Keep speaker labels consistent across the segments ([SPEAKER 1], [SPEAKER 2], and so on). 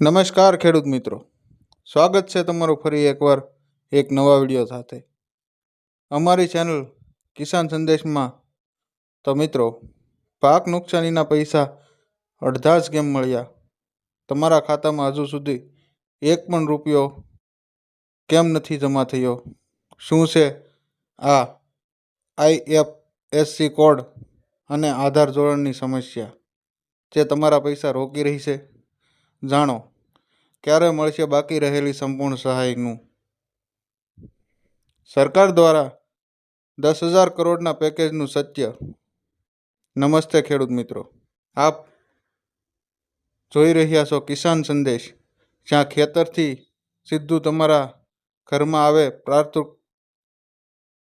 [SPEAKER 1] નમસ્કાર ખેડૂત મિત્રો, સ્વાગત છે તમારું ફરી એકવાર એક નવા વિડીયો સાથે અમારી ચેનલ કિસાન સંદેશમાં. તો મિત્રો, પાક નુકસાનીના પૈસા અડધા જ કેમ મળ્યા? તમારા ખાતામાં હજુ સુધી એક પણ રૂપિયો કેમ નથી જમા થયો? શું છે આ IFSC કોડ અને આધાર જોડણની સમસ્યા જે તમારા પૈસા રોકી રહી છે? જાણો ક્યારે મળશે બાકી રહેલી સંપૂર્ણ સહાયનું. સરકાર દ્વારા 10,000 કરોડના પેકેજનું સત્ય. નમસ્તે ખેડૂત મિત્રો, આપ જોઈ રહ્યા છો કિસાન સંદેશ, જ્યાં ખેતરથી સીધું તમારા ઘરમાં આવે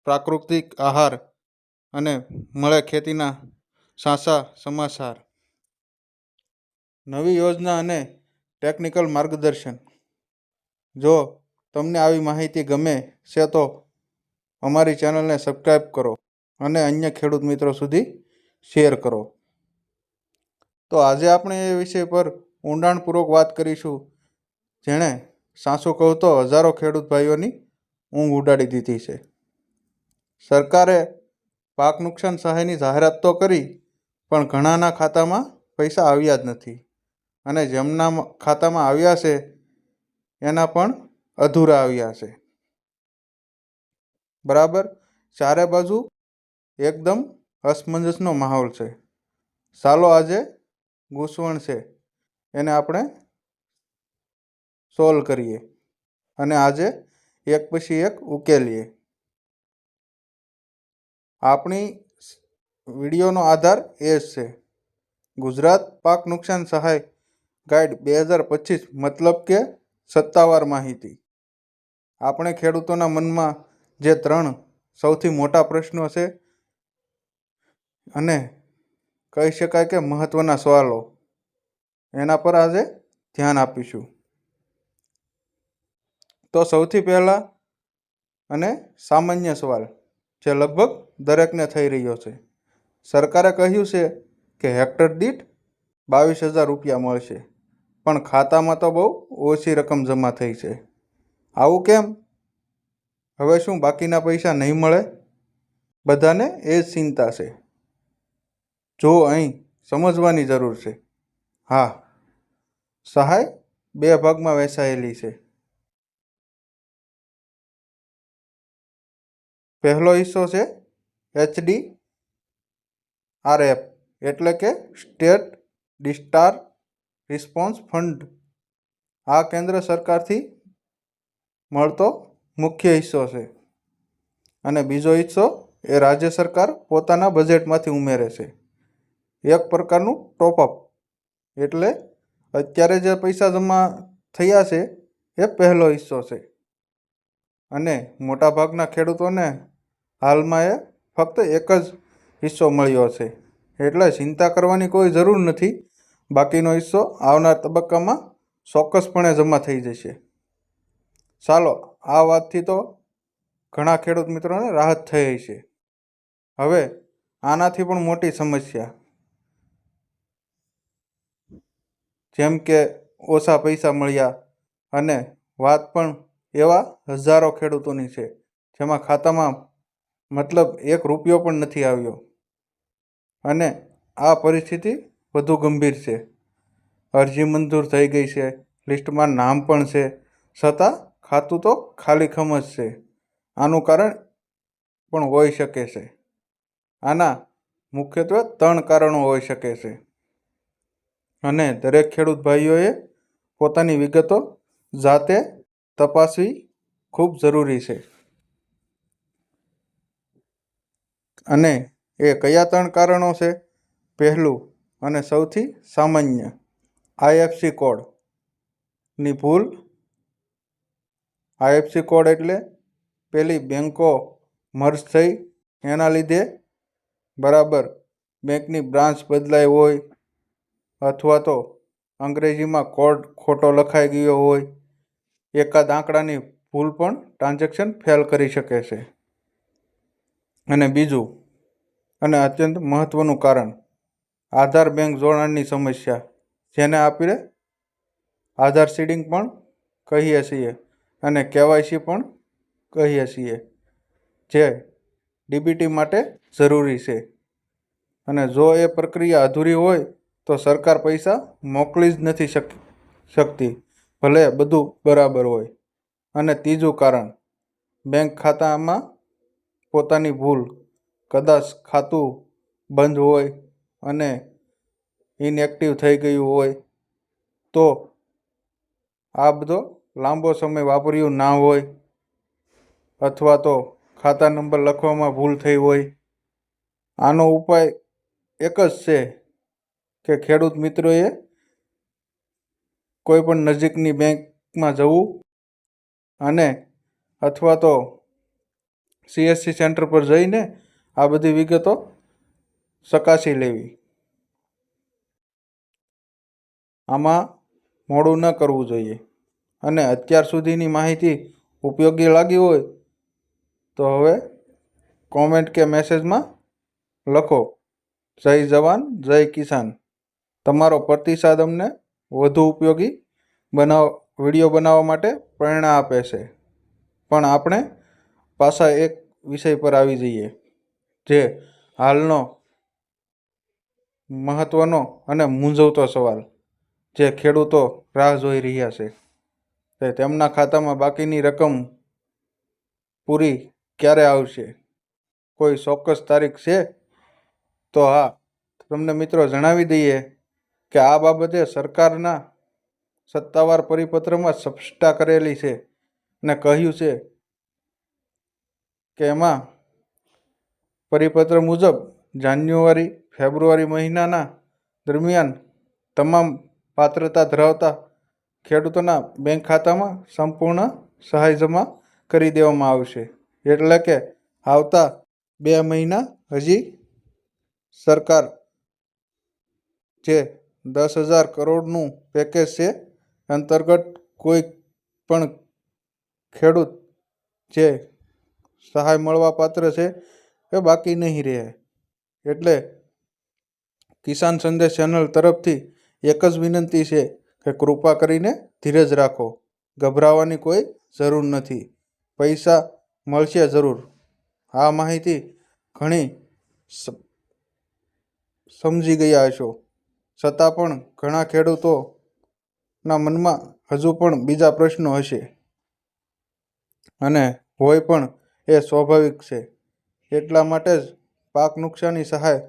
[SPEAKER 1] પ્રાકૃતિક આહાર અને મળે ખેતીના સાચા સમાચાર. નવી યોજના અને ટેકનિકલ માર્ગદર્શન. જો તમને આવી માહિતી ગમે છે તો અમારી ચેનલને સબસ્ક્રાઈબ કરો અને અન્ય ખેડૂત મિત્રો સુધી શેર કરો. તો આજે આપણે એ વિષય પર ઊંડાણપૂર્વક વાત કરીશું, જેણે સાચું કહું તો હજારો ખેડૂત ભાઈઓની ઊંઘ ઉડાડી દીધી છે. સરકારે પાક નુકસાન સહાયની જાહેરાત તો કરી, પણ ઘણાના ખાતામાં પૈસા આવ્યા જ નથી, અને જેમના ખાતામાં આવ્યા છે એના પણ અધૂરા આવ્યા છે. બરાબર, ચારે બાજુ એકદમ અસમંજસનો માહોલ છે. ચાલો આજે ગૂંચવણ છે એને આપણે સોલ્વ કરીએ અને આજે એક પછી એક ઉકેલીએ. આપણી વિડીયોનો આધાર એ જ છે ગુજરાત પાક નુકસાન સહાય ગાઈડ 2025, મતલબ કે સત્તાવાર માહિતી. આપણે ખેડૂતોના મનમાં જે 3 સૌથી મોટા પ્રશ્નો છે અને કહી શકાય કે મહત્વના સવાલો, એના પર આજે ધ્યાન આપીશું. તો સૌથી પહેલા અને સામાન્ય સવાલ જે લગભગ દરેકને થઈ રહ્યો છે. સરકારે કહ્યું છે કે હેક્ટર દીઠ 22,000 રૂપિયા મળશે, પણ ખાતામાં તો બહુ ઓછી રકમ જમા થઈ છે. આવું કેમ? હવે શું બાકીના પૈસા નહીં મળે? બધાને એ જ ચિંતા છે. જો અહીં સમજવાની જરૂર છે. હા, સહાય 2 ભાગમાં વહેંચાયેલી છે. પહેલો હિસ્સો છે HDRF, એટલે કે સ્ટેટ ડિઝાસ્ટર રિસ્પોન્સ ફંડ. આ કેન્દ્ર સરકારથી મળતો મુખ્ય હિસ્સો છે, અને બીજો હિસ્સો એ રાજ્ય સરકાર પોતાના બજેટમાંથી ઉમેરે છે. એક પ્રકારનું ટોપઅપ. એટલે અત્યારે જે પૈસા જમા થયા છે એ પહેલો હિસ્સો છે, અને મોટાભાગના ખેડૂતોને હાલમાં એ ફક્ત એક જ હિસ્સો મળ્યો છે. એટલે ચિંતા કરવાની કોઈ જરૂર નથી. બાકીનો હિસ્સો આવનાર તબક્કામાં ચોક્કસપણે જમા થઈ જશે. ચાલો, આ વાતથી તો ઘણા ખેડૂત મિત્રોને રાહત થઈ છે. હવે આનાથી પણ મોટી સમસ્યા, જેમ કે ઓછા પૈસા મળ્યા, અને વાત પણ એવા હજારો ખેડૂતોની છે જેમાં ખાતામાં મતલબ 1 રૂપિયો પણ નથી આવ્યો. અને આ પરિસ્થિતિ વધુ ગંભીર છે. અરજી મંજૂર થઈ ગઈ છે, લિસ્ટમાં નામ પણ છે, છતાં ખાતું તો ખાલીખમ જ છે. આનું કારણ પણ હોઈ શકે છે. આના મુખ્યત્વે 3 કારણો હોઈ શકે છે, અને દરેક ખેડૂત ભાઈઓએ પોતાની વિગતો જાતે તપાસવી ખૂબ જરૂરી છે. અને એ કયા 3 કારણો છે? પહેલું અને સૌથી સામાન્ય, IFSC કોડની ભૂલ. IFSC કોડ એટલે પેલી બેંકો મર્જ થઈ એના લીધે, બરાબર, બેંકની બ્રાન્ચ બદલાઈ હોય, અથવા તો અંગ્રેજીમાં કોડ ખોટો લખાઈ ગયો હોય. એકાદ આંકડાની ભૂલ પણ ટ્રાન્ઝેક્શન ફેલ કરી શકે છે. અને બીજું અને અત્યંત મહત્વનું કારણ, આધાર બેંક જોડાણની સમસ્યા, જેને આપણે આધાર સીડિંગ પણ કહીએ છીએ અને કેવાયસી પણ કહીએ છીએ, જે ડીબીટી માટે જરૂરી છે. અને જો એ પ્રક્રિયા અધૂરી હોય તો સરકાર પૈસા મોકલી જ નથી શકતી, ભલે બધું બરાબર હોય. અને ત્રીજું કારણ, બેંક ખાતામાં પોતાની ભૂલ, કદાચ ખાતું બંધ હોય અને ઇનએક્ટિવ થઈ ગયું હોય તો, આ બધો લાંબો સમય વાપર્યું ના હોય, અથવા તો ખાતા નંબર લખવામાં ભૂલ થઈ હોય. આનો ઉપાય એક જ છે કે ખેડૂત મિત્રોએ કોઈ પણ નજીકની બેંકમાં જવું અને અથવા તો CSC સેન્ટર પર જઈને આ બધી વિગતો ચકાસી લેવી. આમાં મોડું ન કરવું જોઈએ. અને અત્યાર સુધીની માહિતી ઉપયોગી લાગી હોય તો હવે કોમેન્ટ કે મેસેજમાં લખો, જય જવાન જય કિસાન. તમારો પ્રતિસાદ અમને વધુ ઉપયોગી વિડીયો બનાવવા માટે પ્રેરણા આપે છે. પણ આપણે પાછા એક વિષય પર આવી જઈએ, જે હાલનો મહત્વનો અને મૂંઝવતો સવાલ, જે ખેડૂતો રાહ જોઈ રહ્યા છે તે તેમના ખાતામાં બાકીની રકમ પૂરી ક્યારે આવશે? કોઈ ચોક્કસ તારીખ છે? તો હા, તમને મિત્રો જણાવી દઈએ કે આ બાબતે સરકારના સત્તાવાર પરિપત્રમાં સ્પષ્ટતા કરેલી છે અને કહ્યું છે કે એમાં પરિપત્ર મુજબ જાન્યુઆરી ફેબ્રુઆરી મહિનાના દરમિયાન તમામ પાત્રતા ધરાવતા ખેડૂતોના બેંક ખાતામાં સંપૂર્ણ સહાય જમા કરી દેવામાં આવશે. એટલે કે આવતા 2 મહિના હજી સરકાર જે 10,000 કરોડનું પેકેજ છે અંતર્ગત કોઈ પણ ખેડૂત જે સહાય મળવા પાત્ર છે એ બાકી નહીં રહે. એટલે કિસાન સંદેશ ચેનલ તરફથી એક જ વિનંતી છે કે કૃપા કરીને ધીરજ રાખો. ગભરાવાની કોઈ જરૂર નથી. પૈસા મળશે જરૂર. આ માહિતી ઘણી સમજી ગયા હશો, છતાં પણ ઘણા ખેડૂતોના મનમાં હજુ પણ બીજા પ્રશ્નો હશે, અને હોય પણ એ સ્વાભાવિક છે. એટલા માટે જ પાક નુકસાની સહાય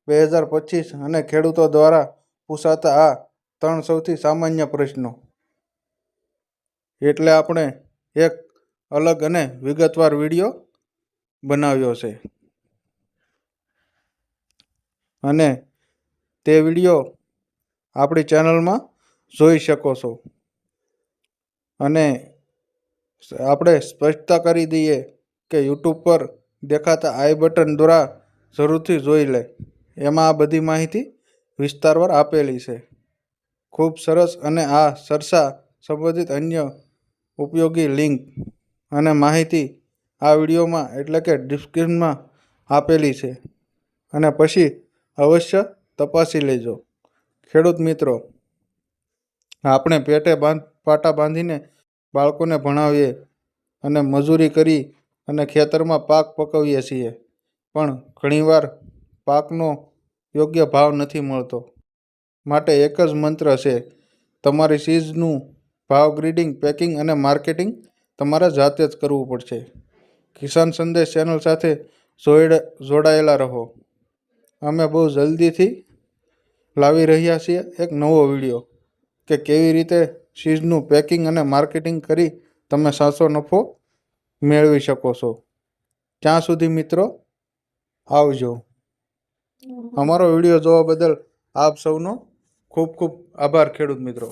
[SPEAKER 1] 2025 અને ખેડૂતો દ્વારા પૂછાતા આ 3 સૌથી સામાન્ય પ્રશ્નો. એટલે આપણે એક અલગ અને વિગતવાર વિડીયો બનાવ્યો છે. અને તે વિડીયો આપણી ચેનલમાં જોઈ શકો છો. અને આપણે સ્પષ્ટતા કરી દઈએ કે YouTube પર દેખાતા આઈ બટન દ્વારા જરૂરથી જોઈ લે. એમાં આ બધી માહિતી વિસ્તારવાર આપેલી છે. ખૂબ સરસ. અને આ ચર્ચા સંબંધિત અન્ય ઉપયોગી લિંક અને માહિતી આ વિડીયોમાં એટલે કે ડિસ્ક્રિપ્શનમાં આપેલી છે. અને પછી અવશ્ય તપાસી લેજો. ખેડૂત મિત્રો, આપણે પેટે પાટા બાંધીને બાળકોને ભણાવીએ અને મજૂરી કરી અને ખેતરમાં પાક પકવીએ છીએ, પણ ઘણીવાર પાકનો યોગ્ય ભાવ નથી મળતો. માટે એક જ મંત્ર છે, તમારી ચીજનું ભાવ ગ્રેડિંગ, પેકિંગ અને માર્કેટિંગ તમારે જાતે જ કરવું પડશે. કિસાન સંદેશ ચેનલ સાથે જોડાયેલા રહો. અમે બહુ જલ્દીથી લાવી રહ્યા છીએ એક નવો વિડીયો કે કેવી રીતે ચીજનું પેકિંગ અને માર્કેટિંગ કરી તમે સાચો નફો મેળવી શકો છો. ત્યાં સુધી મિત્રો, આવજો. અમારો વિડીયો જોવા બદલ આપ સૌનો ખૂબ ખૂબ આભાર ખેડૂત મિત્રો.